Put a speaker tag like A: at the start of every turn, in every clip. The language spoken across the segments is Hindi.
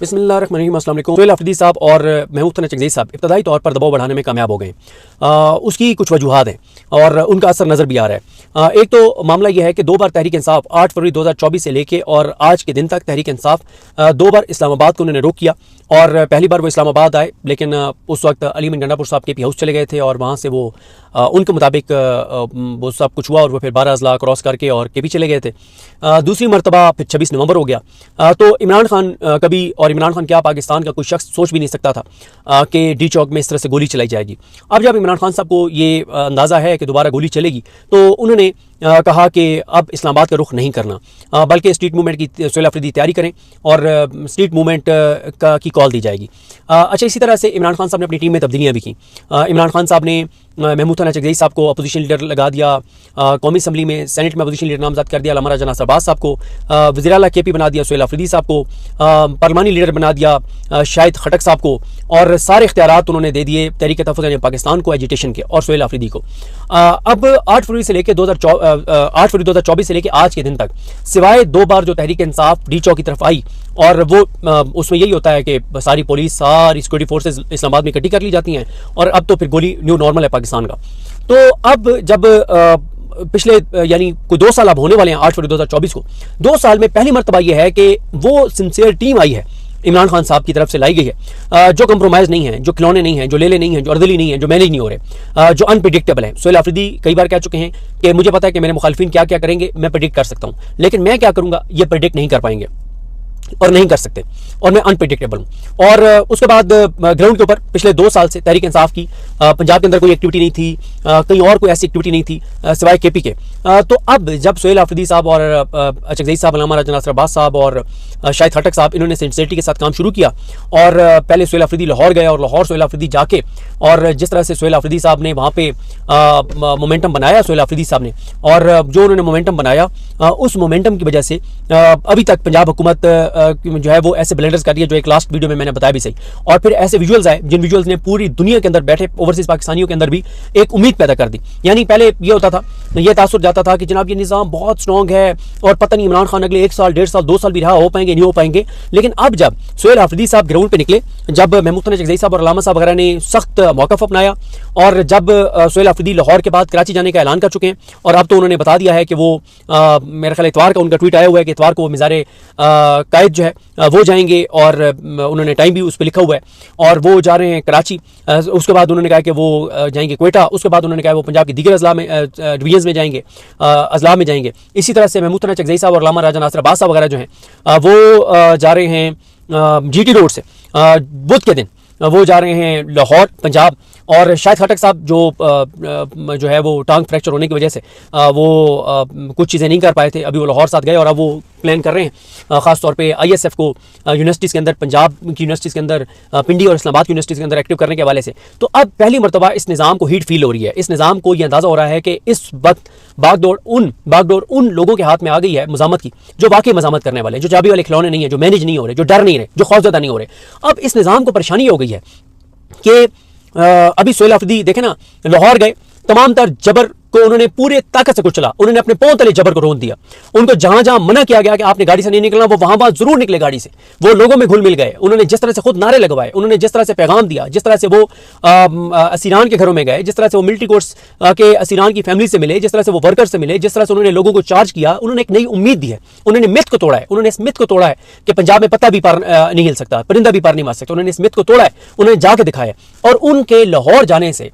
A: बिस्मिल्लाहिर्रहमानिर्रहीम। अस्सलाम वालेकुम। सोहेल अफरीदी साहब और महमूद खान चकज़ई साहब इब्तदाई तौर पर दबाव बढ़ाने में कामयाब हो गए। उसकी कुछ वजूहात हैं और उनका असर नज़र भी आ रहा है। एक तो मामला यह है कि 2 बार तहरीक इंसाफ 8 फरवरी 2024 से लेके और आज के दिन तक तहरीक इंसाफ 2 बार इस्लामाबाद को उन्होंने रोक किया। और पहली बार वो इस्लामाबाद आए, लेकिन उस वक्त अली मीर गंडापुर साहब के पी हाउस चले गए थे और वहाँ से वो उनके मुताबिक वो सब कुछ हुआ और वो फिर 12 अजला क्रॉस करके और के पी चले गए थे। दूसरी मरतबा फिर 26 नवंबर हो गया। तो इमरान खान कभी, और इमरान खान क्या पाकिस्तान का कोई शख्स सोच भी नहीं सकता था कि डी चौक में इस तरह से गोली चलाई जाएगी। अब जब इमरान खान साहब को ये अंदाज़ा है कि दोबारा गोली चलेगी तो उन्होंने कहा कि अब इस्लामाबाद का रुख नहीं करना, बल्कि स्ट्रीट मूवमेंट की सोहेल अफरीदी तैयारी करें और स्ट्रीट मूवमेंट की कॉल दी जाएगी। अच्छा, इसी तरह से इमरान खान साहब ने अपनी टीम में तब्दीलियाँ भी की। इमरान खान साहब ने महमूद खान चकज़ई साहब को अपोजिशन लीडर लगा दिया, कौमी असम्बली में सेनेट में अपोजिशन लीडर नामजद कर दिया अल्लामा राजा नासिर अब्बास साहब को, वज़ीर आला के पी बना दिया सोहेल अफरीदी साहब को, पार्लिमानी लीडर बना दिया शाहिद खटक साहब को, और सारे इख्तियारात उन्होंने दे दिए तहरीक तहफ़्फ़ुज़ यानी पाकिस्तान को एजिटेशन के और सोहेल अफरीदी को। अब 8 फरवरी से लेकर 8 फरवरी 2024 से लेकर आज के दिन तक सिवाय 2 बार जो तहरीक इंसाफ डी चौक की तरफ आई और वो उसमें यही होता है कि सारी पुलिस, सारी सिक्योरिटी फोर्सेज इस्लामाबाद में इकट्ठी कर ली जाती हैं और अब तो फिर गोली न्यू नॉर्मल है पाकिस्तान का। तो अब जब पिछले यानी कोई 2 साल अब होने वाले हैं 8 फरवरी 2024 को, 2 साल में पहली मरतबा यह है कि वो सिंसियर टीम आई है इमरान खान साहब की तरफ से लाई गई है, जो कंप्रोमाइज़ नहीं है, जो खिलौने नहीं है, जो लेले नहीं है, जो अर्दली नहीं है, जो मैनेज नहीं हो रहे, जो अनप्रिडिक्टेबल है। सोहेल अफरीदी कई बार कह चुके हैं कि मुझे पता है कि मेरे मुखालिफिन क्या क्या करेंगे, मैं प्रिडिक्ट कर सकता हूँ, लेकिन मैं क्या करूँगा ये प्रिडिक्ट नहीं कर पाएंगे और नहीं कर सकते, और मैं अनप्रिडिक्टेबल हूँ। और उसके बाद ग्राउंड के ऊपर पिछले 2 साल से तहरीक इंसाफ की पंजाब के अंदर कोई एक्टिविटी नहीं थी, कहीं और कोई ऐसी एक्टिविटी नहीं थी सिवाय केपी के। तो अब जब सोहेल अफरीदी साहब और चकज़ई साहब, अल्लामा राजा नासिर अब्बास साहब और शाहिद खटक साहब इन्होंने सिंसियरिटी के साथ काम शुरू किया और पहले सोहेल अफरीदी लाहौर गए और लाहौर सोहेल अफरीदी जाके, और जिस तरह से सोहेल अफरीदी साहब ने वहाँ पे मोमेंटम बनाया सोहेल अफरीदी साहब ने, और जो उन्होंने मोमेंटम बनाया उस मोमेंटम की वजह से अभी तक पंजाब हुकूमत जो है वो ऐसे ब्लेंडर्स कर रही है जो एक लास्ट वीडियो में मैंने बताया भी सही, और फिर ऐसे विजुअल्स आए जिन विजुअल्स ने पूरी दुनिया के अंदर बैठे ओवरसीज पाकिस्तानियों के अंदर भी एक उम्मीद पैदा कर दी। यानी पहले ये होता था, ये तासुर जाता था कि जनाब ये निज़ाम बहुत स्ट्रॉन्ग है और पता नहीं इमरान खान अगले 1 साल 1.5 साल 2 साल भी रहा हो पाएंगे नहीं हो पाएंगे। लेकिन अब जब सोहेल अफरीदी साहब ग्राउंड पे निकले, जब महमूद खान चकज़ई साहब और अल्लामा साहब वगैरह ने सख्त मौक़िफ़ अपनाया, और जब सोहेल अफरीदी लाहौर के बाद कराची जाने का ऐलान कर चुके हैं, और अब तो उन्होंने बता दिया है कि वो मेरे ख्याल इतवार का उनका ट्वीट आया हुआ है कि इतवार को वो मिज़ारे कायद जो है वो जाएंगे, और उन्होंने टाइम भी उस पर लिखा हुआ है, और वो जा रहे हैं कराची। उसके बाद उन्होंने कहा कि वो जाएंगे कोयटा, उसके बाद उन्होंने कहा वो पंजाब की दीगर अजला में डिवीजन में जाएंगे, अजला में जाएंगे। इसी तरह से महमूद खान चकज़ई साहब और अल्लामा राजा नासिर अब्बास साहब वगैरह जो हैं वो जा रहे हैं जीटी रोड से बुध के दिन वो जा रहे हैं लाहौर पंजाब। और शाहिद खटक साहब जो है वो टांग फ्रैक्चर होने की वजह से वो कुछ चीज़ें नहीं कर पाए थे, अभी वो लाहौर साथ गए और अब वो प्लान कर रहे हैं ख़ास तौर पे ISF को यूनिवर्सिटीज़ के अंदर, पंजाब की यूनिवर्सिटीज़ के अंदर, पिंडी और इस्लामाबाद की यूनिवर्सिटीज़ के अंदर एक्टिव करने के हवाले से। तो अब पहली मरतबा इस निज़ाम को हीट फील हो रही है, इस निज़ाम को यह अंदाज़ा हो रहा है कि इस वक्त बागडोर उन लोगों के हाथ में आ गई है मज़ामत की, जो वाकई मज़ामत करने वाले, जो चाबी वाले खिलौने नहीं है, जो मैनेज नहीं हो रहे, जो डर नहीं रहे, जो खौफज़दा नहीं हो रहे। अब इस निज़ाम को परेशानी हो गई है कि अभी सोहेल अफरीदी देखे ना, लाहौर गए, तमाम तर जबर को उन्होंने पूरे ताकत से कुचला, उन्होंने अपने पांव तले जबर को रोन दिया। उनको जहां जहां मना किया गया कि आपने गाड़ी से नहीं निकलना, वो वहां जरूर निकले गाड़ी से। वो लोगों में घुल मिल गए, उन्होंने जिस तरह से खुद नारे लगवाए, उन्होंने जिस तरह से पैगाम दिया, जिस तरह से वो असीरान के घरों में गए, जिस तरह से वो मिलिट्री कोर्स के असीरान की फैमिली से मिले, जिस तरह से वो वर्कर से मिले, जिस तरह से उन्होंने लोगों को चार्ज किया, उन्होंने एक नई उम्मीद दी है, उन्होंने मिथ को तोड़ा है। उन्होंने इस मिथ को तोड़ा है कि पंजाब में पत्ता भी पार नहीं हिल सकता, परिंदा भी पार नहीं मार सकता। उन्होंने इस मिथ को तोड़ा है, उन्होंने जाके दिखाया, और उनके लाहौर जाने से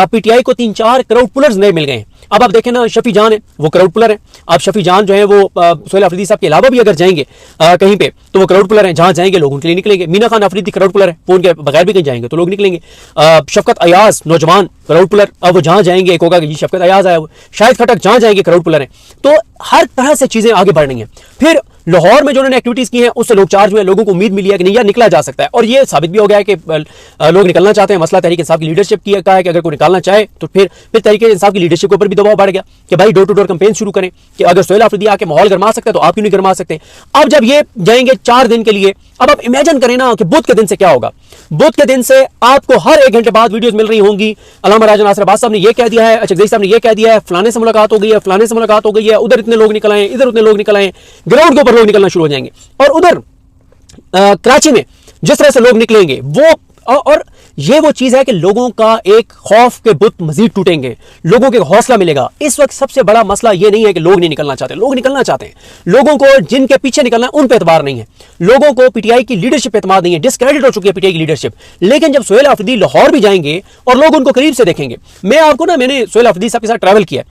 A: PTI को 3-4 करोड़ पुलर्स नए मिल गए हैं। अब आप देखें ना, शफी जान है वो करोड़ पुलर है। अब शफी जान जो है वो सोहेल अफरीदी साहब के अलावा भी अगर जाएंगे कहीं पे तो वो करोड़ पुलर हैं, जहां जाएंगे लोग उनके लिए निकलेंगे। मीना खान अफरीदी करोड़ पुलर है, वो उनके बगैर भी कहीं जाएंगे तो लोग निकलेंगे। शफकत अयाज नौजवान करोड़ पुलर, अब वो जहां जाएंगे एक होगा कि शफकत अयाज आया, शाहिद खटक जहां जाएंगे करोड़ पुलर हैं। तो हर तरह से चीजें आगे बढ़ रही हैं। फिर लाहौर में जो उन्होंने एक्टिविटीज की हैं उससे लोग चार्ज हुए, लोगों को उम्मीद मिली है कि नहीं यार निकला जा सकता है, और ये साबित भी हो गया है कि लोग निकलना चाहते हैं। मसला तहरीक इंसाफ की लीडरशिप की का है कि अगर कोई निकालना चाहे तो फिर तहरीक इंसाफ की लीडरशिप के ऊपर भी दबाव बढ़ गया कि भाई डोर टू डोर कैंपेन शुरू करें कि अगर सोहेल अफरीदी आके माहौल गरमा सकते हैं तो आप क्यों नहीं गरमा सकते। अब जब ये जाएंगे 4 दिन के लिए, अब आप इमेजिन करें ना कि बुध के दिन से क्या होगा। बुध के दिन से आपको हर 1 घंटे बाद वीडियोस मिल रही होंगी, अल्लामा राजा नासिर अब्बास साहब ने ये कह दिया है, चकज़ई साहब ने ये कह दिया है, फलाने से मुलाकात हो गई है, फलाने से मुलाकात हो गई है, उधर इतने लोग निकल आए, इधर उतने लोग निकल आए, ग्राउंड के ऊपर लोग निकलना शुरू हो जाएंगे। और उधर कराची में जिस तरह से लोग निकलेंगे वो और ये वो चीज है कि लोगों का एक खौफ के बुत मजीद टूटेंगे, लोगों को हौसला मिलेगा। इस वक्त सबसे बड़ा मसला ये नहीं है कि लोग नहीं निकलना चाहते, लोग निकलना चाहते हैं। लोगों को जिनके पीछे निकलना है उन पे एतबार नहीं है, लोगों को पीटीआई की लीडरशिप पे एतबार नहीं है, डिस्क्रेडिट हो चुकी है पीटीआई की लीडरशिप। लेकिन जब सोहेल आफरीदी लाहौर भी जाएंगे और लोग उनको करीब से देखेंगे, मैंने सोहेल आफरीदी साहब के साथ ट्रैवल किया,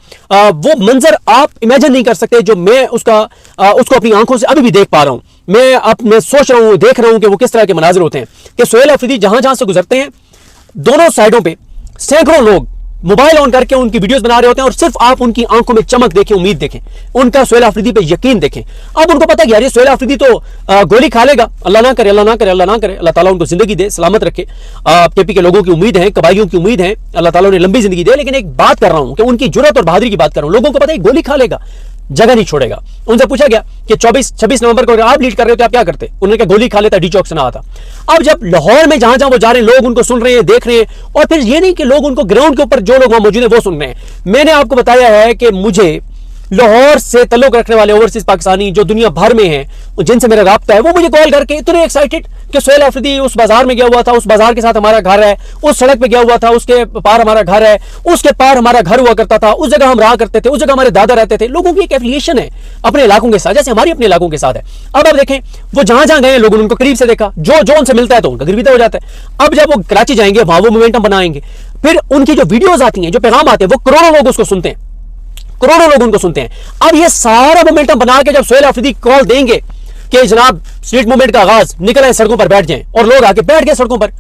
A: वो मंजर आप इमेजिन नहीं कर सकते जो मैं उसको अपनी आंखों से अभी भी देख पा रहा हूं। मैं सोच रहा हूं, देख रहा हूं कि वो किस तरह के मनाजिर होते हैं कि सोहेल आफरीदी जहां जहां से गुजरते हैं दोनों साइडों पे सैकड़ों लोग मोबाइल ऑन करके उनकी वीडियोस बना रहे होते हैं और सिर्फ आप उनकी आंखों में चमक देखें, उम्मीद देखें, उनका सोहेल आफरीदी पे यकीन देखें। अब उनको पता है यार ये सोहेल आफरीदी तो गोली खा लेगा, अल्लाह ना करे, अल्लाह ना करे, अल्लाह ना करे, अल्लाह ताला उनको जिंदगी दे, सलामत रखे। केपी के लोगों की उम्मीद है, कबाइयों की उम्मीद है, अल्लाह ताला उन्हें लंबी जिंदगी दे। लेकिन एक बात कर रहा हूं कि उनकी जुर्रत और बहादुरी की बात कर रहा हूं। लोगों को पता है गोली खा लेगा, जगह नहीं छोड़ेगा। उनसे पूछा गया कि 26 नवंबर को अगर आप लीड कर रहे हो तो आप क्या करते? उन्होंने कहा गोली खा लेता, डी चौक से ना आता। अब जब लाहौर में जहां जहां वो जा रहे हैं लोग उनको सुन रहे हैं, देख रहे हैं, और फिर ये नहीं कि लोग उनको ग्राउंड के ऊपर जो लोग वहां मौजूद हैं वो सुन रहे हैं। मैंने आपको बताया है कि मुझे लाहौर से ताल्लुक रखने वाले ओवरसीज पाकिस्तानी जो दुनिया भर में हैं, जिनसे मेरा राब्ता है, वो मुझे कॉल करके इतने एक्साइटेड कि सोहेल आफरीदी उस बाजार में गया हुआ था, उस बाजार के साथ हमारा घर है, उस सड़क पे गया हुआ था, उसके पार हमारा घर है, उसके पार हमारा घर हुआ करता था, उस जगह हम रहा करते थे, उस जगह हमारे दादा रहते थे। लोगों की एक एफिलिएशन है अपने इलाकों के साथ, जैसे हमारी अपने इलाकों के साथ है। अब आप देखें वो जहां जहां गए लोगों ने उनको करीब से देखा, जो उनसे मिलता है तो उनका गिरविदा हो जाता है। अब जब वो कराची जाएंगे वहां वो मोमेंटम बनाएंगे, फिर उनकी जो वीडियोज आती हैं, जो पैगाम आते हैं, वो करोड़ों लोग उसको सुनते हैं, करोड़ों लोग उनको सुनते हैं। अब ये सारा मोमेंटम बना के जब सोहेल आफरीदी कॉल देंगे कि जनाब स्ट्रीट मूवमेंट का आगाज, निकल आए सड़कों पर बैठ जाएं, और लोग आके बैठ गए सड़कों पर।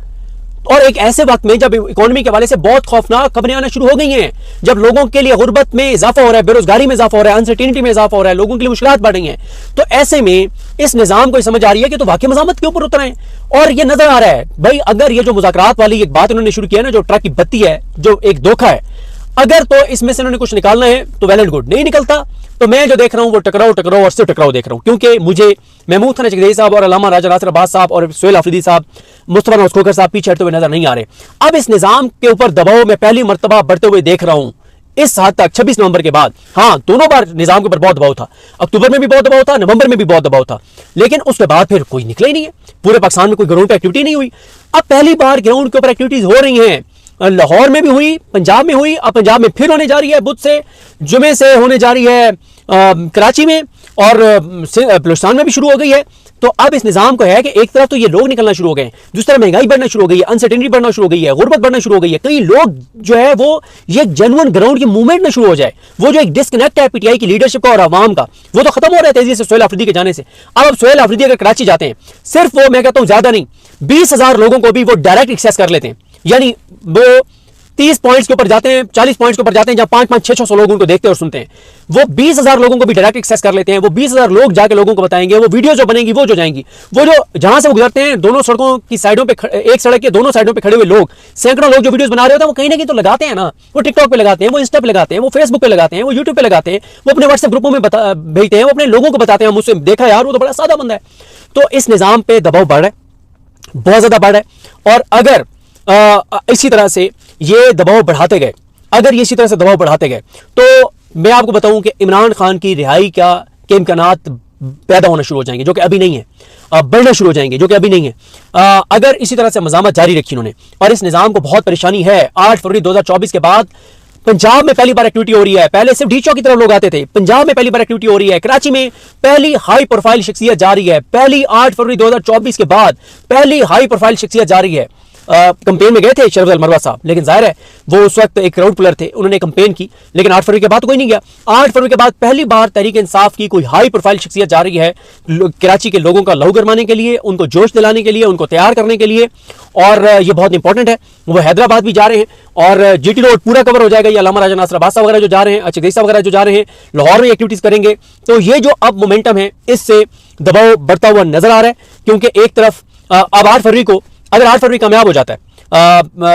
A: और एक ऐसे वक्त में जब इकोनॉमी के हवाले से बहुत खौफनाक खबरें आना शुरू हो गई हैं, जब लोगों के लिए गुर्बत में इजाफा हो रहा है, बेरोजगारी में इजाफा हो रहा है, अनसर्टेनिटी में इजाफा हो रहा है, लोगों के लिए मुश्किलात बढ़ रही हैं, तो ऐसे में इस निजाम को समझ आ रही है कि तो वाकई मज़ामत के ऊपर उतर आए। और ये नजर आ रहा है भाई, अगर ये जो मुज़ाकरात वाली एक बात इन्होंने शुरू किया ना, जो ट्रक की बत्ती है, जो एक धोखा है, अगर तो इसमें से उन्होंने कुछ निकालना है तो वेल एंड गुड, नहीं निकलता तो मैं जो देख रहा हूं वो टकराव और सिर्फ टकराव देख रहा हूं। क्योंकि मुझे महमूद खान चकदेई साहब और अल्लामा राजा नासिर अब्बास साहब और सोहेल आफरीदी साहब, मुस्तफा नवाज खोखर साहब पीछे हटते हुए नजर नहीं आ रहे। अब इस निजाम के ऊपर दबाव में पहली मर्तबा बढ़ते हुए देख रहा हूं इस हद तक 26 नवंबर के बाद। हाँ, दोनों बार निजाम के ऊपर बहुत दबाव था, अक्टूबर में भी बहुत दबाव था, नवंबर में भी बहुत दबाव था, लेकिन उसके बाद फिर कोई निकला ही नहीं है। पूरे पाकिस्तान में कोई ग्राउंड पर एक्टिविटी नहीं हुई। अब पहली बार ग्राउंड के ऊपर एक्टिविटीज हो रही हैं, लाहौर में भी हुई, पंजाब में हुई, अब पंजाब में फिर होने जा रही है, बुध से जुमे से होने जा रही है कराची में, और बलूचिस्तान में भी शुरू हो गई है। तो अब इस निजाम को है कि एक तरफ तो ये लोग निकलना शुरू हो गए, दूसरी तरफ महंगाई बढ़ना शुरू हो गई है, अनसर्टेनिटी बढ़ना शुरू हो गई है, गुर्बत बढ़ना शुरू हो गई है। कई लोग जो है वो ये जेन्युइन ग्राउंड की मूवमेंट में शुरू हो जाए, वो जो एक डिस्कनेक्ट है पीटीआई की लीडरशिप का और आवाम का, वो तो खत्म हो रहा है तेजी से सोहेल आफरीदी के जाने से। अब सोहेल आफरीदी अगर कराची जाते हैं, सिर्फ वो, मैं कहता हूं ज्यादा नहीं, 20,000 लोगों को भी वो डायरेक्ट एक्सेस कर लेते हैं। यानी वो 30 पॉइंट्स के ऊपर जाते हैं, 40 पॉइंट्स के ऊपर जाते हैं, जहां 5-5, 600 लोग उनको देखते हैं और सुनते हैं। वो 20,000 लोगों को भी डायरेक्ट एक्सेस कर लेते हैं। वो 20,000 लोग जाके लोगों को बताएंगे, वो वीडियो जो बनेंगी वो जो जाएंगी, वो जो जहां से वो गुजरते हैं, दोनों सड़कों की साइडों पे, एक सड़क के दोनों साइडों पे खड़े हुए लोग, सैकड़ों लोग जो वीडियोस बना रहे होते हैं, वो कहीं ना कहीं तो लगाते हैं ना। वो टिकटॉक पे लगाते हैं, वो इंस्टा पे लगाते हैं, वो फेसबुक पे लगाते हैं, वो यूट्यूब पे लगाते हैं, वो अपने व्हाट्सएप ग्रुपों में भेजते हैं, वो अपने लोगों को बताते हैं, मुझसे देखा यार वो तो बड़ा सादा बंदा है। तो इस निजाम पे दबाव बढ़ रहा है, बहुत ज्यादा बढ़ रहा है। और अगर इसी तरह से ये दबाव बढ़ाते गए, अगर ये इसी तरह से दबाव बढ़ाते गए, तो मैं आपको बताऊं कि इमरान खान की रिहाई के इम्कानात पैदा होना शुरू हो जाएंगे, जो कि अभी नहीं है, बढ़ना शुरू हो जाएंगे, जो कि अभी नहीं है। अगर इसी तरह से मज़ामत जारी रखी उन्होंने, और इस निज़ाम को बहुत परेशानी है। 8 फरवरी 2024 के बाद पंजाब में पहली बार एक्टिविटी हो रही है। पहले सिर्फ डी चौक की तरफ लोग आते थे, पंजाब में पहली बार एक्टिविटी हो रही है। कराची में पहली हाई प्रोफाइल शख्सियत जा रही है, पहली 8 फरवरी 2024 के बाद पहली हाई प्रोफाइल शख्सियत जा रही है। कंपेन में गए थे शरफ मरवा साहब, लेकिन जाहिर है वो उस वक्त एक क्राउड पुलर थे, उन्होंने कंपेन की, लेकिन 8 फरवरी के बाद कोई नहीं गया। 8 फरवरी के बाद पहली बार तहरीक इंसाफ की कोई हाई प्रोफाइल शख्सियत जा रही है कराची के लोगों का लहू गरमाने के लिए, उनको जोश दिलाने के लिए, उनको तैयार करने के लिए, और ये बहुत इंपॉर्टेंट है। वो हैदराबाद भी जा रहे हैं और जीटी रोड पूरा कवर हो जाएगा। ये अल्लामा राजा नासिर अब्बास साहब वगैरह जो जा रहे हैं, चकदेई साहब वगैरह जो जा रहे हैं, लाहौर में एक्टिविटीज करेंगे। तो ये जो अब मोमेंटम है, इससे दबाव बढ़ता हुआ नजर आ रहा है, क्योंकि एक तरफ अब 8 फरवरी को अगर 8 फरवरी कामयाब हो जाता है,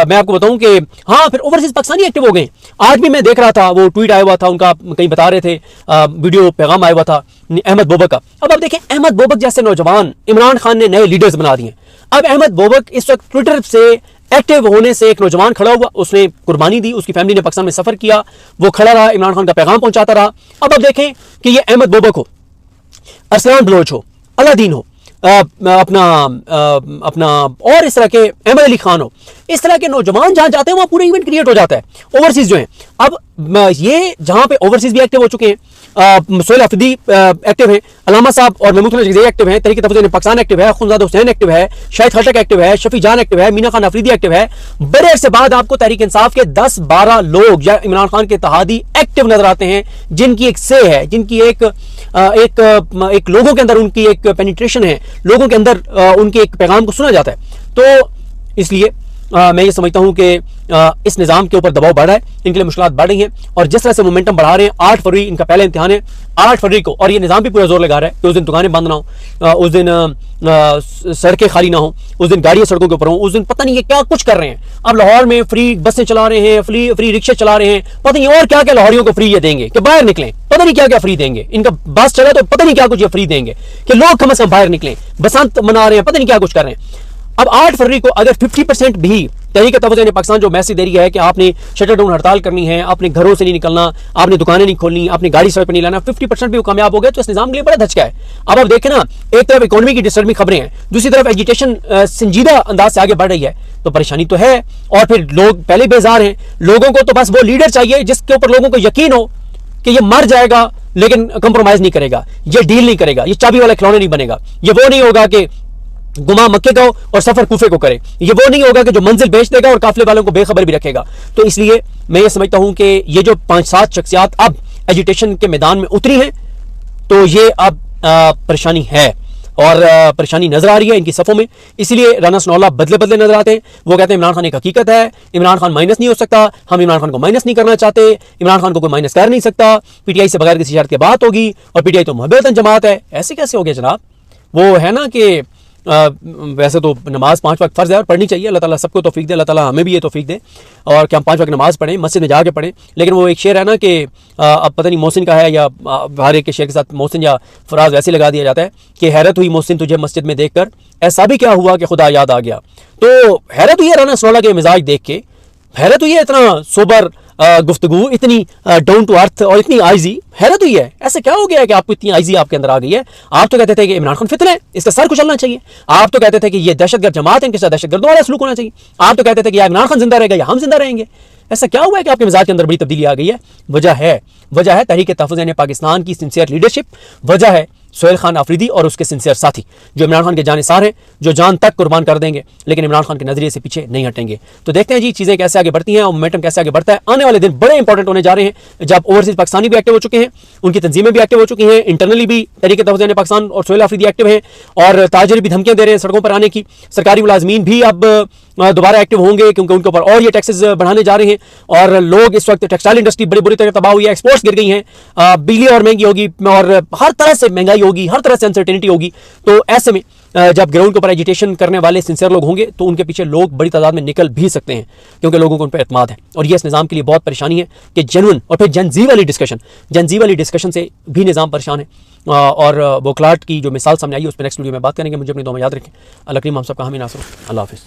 A: मैं आपको बताऊं कि हाँ, फिर ओवरसीज पाकिस्तानी एक्टिव हो गए। आज भी मैं देख रहा था, वो ट्वीट आया हुआ था उनका, कहीं बता रहे थे, वीडियो पैगाम आया हुआ था अहमद बोबक का। अब आप देखें, अहमद बोबक जैसे नौजवान इमरान खान ने नए लीडर्स बना दिए। अब अहमद बोबक इस वक्त ट्विटर से एक्टिव होने से एक नौजवान खड़ा हुआ, उसने कुर्बानी दी, उसकी फैमिली ने पाकिस्तान में सफर किया, वो खड़ा रहा, इमरान खान का पैगाम पहुंचाता रहा। अब आप देखें कि ये अहमद बोबक हो, अरसलान बलोच हो, अलादीन हो, अपना और इस तरह के अहमद अली खान हो, इस तरह के नौजवान जहां जाते हैं वहां पूरा इवेंट क्रिएट हो जाता है। ओवरसीज जो है, अब ये जहां पे ओवरसीज भी एक्टिव हो चुके हैं, सोहेल अफरीदी एक्टिव है, अलामा साहब और महमूद खान चकज़ई एक्टिव हैं, तहरीक तहफ़्फ़ुज़ पाकिस्तान एक्टिव है, खुनज़ादा हुसैन एक्टिव है, शाहिद खटक एक्टिव है, शफी जान एक्टिव है, मीना खान अफरीदी एक्टिव है। बड़े अरसे बाद आपको तहरीक इंसाफ के 10-12 लोग या इमरान खान के इत्तेहादी एक्टिव नजर आते हैं, जिनकी एक से है, जिनकी एक लोगों के अंदर उनकी एक पेनिट्रेशन है, लोगों के अंदर उनके एक पैगाम को सुना जाता है। तो इसलिए मैं ये समझता हूं कि इस निज़ाम के ऊपर दबाव बढ़ रहा है, इनके लिए मुश्किलात बढ़ रही हैं, और जिस तरह से मोमेंटम बढ़ा रहे हैं, 8 फरवरी इनका पहला इम्तिहान है, 8 फरवरी को, और ये निज़ाम भी पूरा जोर लगा रहा है कि उस दिन दुकानें बंद ना हो, उस दिन सड़कें खाली ना हो, उस दिन गाड़ियां सड़कों के ऊपर हों, उस दिन पता नहीं ये क्या कुछ कर रहे हैं। अब लाहौर में फ्री बसें चला रहे हैं, फ्री रिक्शे चला रहे हैं, पता नहीं और क्या क्या लाहौरियों को फ्री ये देंगे कि बाहर निकलें, पता नहीं क्या क्या फ्री देंगे। इनका बस चला तो पता नहीं क्या कुछ ये फ्री देंगे कि लोग कम से कम बाहर निकलें, बसंत मना रहे हैं, पता नहीं क्या कुछ कर रहे हैं। अब 8 फरवरी को अगर 50% भी तहरीक तहफ़्फ़ुज़ पाकिस्तान जो मैसेज दे रही है कि आपने शटर डाउन हड़ताल करनी है, आपने घरों से नहीं निकलना, आपने दुकानें नहीं खोलनी, आपने गाड़ी सड़क पर नहीं लाना, 50% भी वो कामयाब हो गए तो इस निज़ाम के लिए बड़ा धचका है। अब आप देखें ना, एक तरफ इकोनॉमी की डिस्टर्बिंग खबरें हैं, दूसरी तरफ एजिटेशन संजीदा अंदाज से आगे बढ़ रही है, तो परेशानी तो है। और फिर लोग पहले बेजार हैं, लोगों को तो बस वो लीडर चाहिए जिसके ऊपर लोगों को यकीन हो कि ये मर जाएगा लेकिन कंप्रोमाइज नहीं करेगा, ये डील नहीं करेगा, ये चाबी वाला खिलौने नहीं बनेगा, ये वो नहीं होगा कि गुमा मक्के का और सफर कूफे को करे, ये वो नहीं होगा कि जो मंजिल बेच देगा और काफिले वालों को बेखबर भी रखेगा। तो इसलिए मैं ये समझता हूं कि ये जो 5-7 शख्सियात अब एजिटेशन के मैदान में उतरी हैं, तो ये अब परेशानी है और परेशानी नजर आ रही है इनकी सफ़ों में। इसलिए राना सनाउल्लाह बदले बदले नजर आते हैं। वो कहते हैं इमरान खान एक हकीकत है, इमरान खान माइनस नहीं हो सकता, हम इमरान खान को माइनस नहीं करना चाहते, इमरान खान को कोई माइनस कर नहीं सकता, पीटीआई से बगैर किसी शर्त की बात होगी, और पीटीआई तो मुहब्बतन जमात है। ऐसे कैसे हो गया जनाब? वो है ना कि वैसे तो नमाज 5 वक्त फ़र्ज़ है और पढ़नी चाहिए, अल्लाह ताला सबको तौफीक दे, अल्लाह ताला हमें भी ये तौफीक दे और कि हम 5 वक्त नमाज पढ़ें, मस्जिद में जाके पढ़ें। लेकिन वो एक शेर है ना कि अब पता नहीं मोहसिन का है या हर एक के शेर के साथ मोहसिन या फराज वैसे लगा दिया जाता है कि हैरत हुई मोहसिन तुझे मस्जिद में देखकर, ऐसा भी क्या हुआ कि खुदा याद आ गया। तो हैरत हुई है राना सनाउल्लाह के मिजाज देख के, हैरत हुई है इतना सोबर गुफ्तगू, इतनी डाउन टू अर्थ और इतनी आइजी, हैरत हुई है। ऐसे क्या हो गया है कि आपको इतनी आइजी आपके अंदर आ गई है? आप तो कहते थे कि इमरान खान फितना है, इसका सर कुचलना चाहिए, आप तो कहते थे कि ये दहशतगर्द जमात है, इनके साथ दहशतगर्दों वाला सलूक होना चाहिए, आप तो कहते थे कि या इमरान खान जिंदा रहेगा या हम जिंदा रहेंगे। ऐसा क्या हुआ है कि आपके मिजाज के अंदर बड़ी तब्दीली आ गई है? वजह है तहरीक तहफ़्फ़ुज़ पाकिस्तान की सिंसियर लीडरशिप, वजह है सोहेल खान अफरीदी और उसके सिंसियर साथी जो इमरान खान के जानिसार हैं, जो जान तक कुर्बान कर देंगे लेकिन इमरान खान के नजरिए से पीछे नहीं हटेंगे। तो देखते हैं जी चीज़ें कैसे आगे बढ़ती हैं और मोमेंटम कैसे आगे बढ़ता है। आने वाले दिन बड़े इंपॉर्टेंट होने जा रहे हैं जब ओवरसीज पाकिस्तानी भी एक्टिव हो चुके हैं, उनकी तंजीमें भी एक्टिव हो चुकी हैं, इंटरनली भी तहरीक तहफ़्फ़ुज़ पाकिस्तान और सोहेल अफरीदी एक्टिव हैं, और ताजिर भी धमकियां दे रहे हैं सड़कों पर आने की। सरकारी मुलाजमीन भी अब दोबारा एक्टिव होंगे क्योंकि उनके ऊपर और ये टैक्सेस बढ़ाने जा रहे हैं, और लोग इस वक्त टेक्सटाइल इंडस्ट्री बड़ी बुरी तरह तबाह हुई है, एक्सपोर्ट्स गिर गई हैं, बिजली और महंगी होगी और हर तरह से महंगाई होगी, हर तरह से अनसर्टेनिटी होगी। तो ऐसे में जब ग्राउंड के ऊपर एजिटेशन करने वाले सिंसियर लोग होंगे तो उनके पीछे लोग बड़ी तादाद में निकल भी सकते हैं क्योंकि लोगों को उन पर एतमाद है। और ये इस निज़ाम के लिए बहुत परेशानी है कि जेन्युइन और फिर जनजी वाली डिस्कशन से भी निज़ाम परेशान है। और बोखलाहट की जो मिसाल सामने आई है उस पर नेक्स्ट वीडियो में बात करेंगे। मुझे अपनी दुआ में याद रखें। अल्लाह करीम हम सबका हामी नासर। अल्लाह हाफिज़।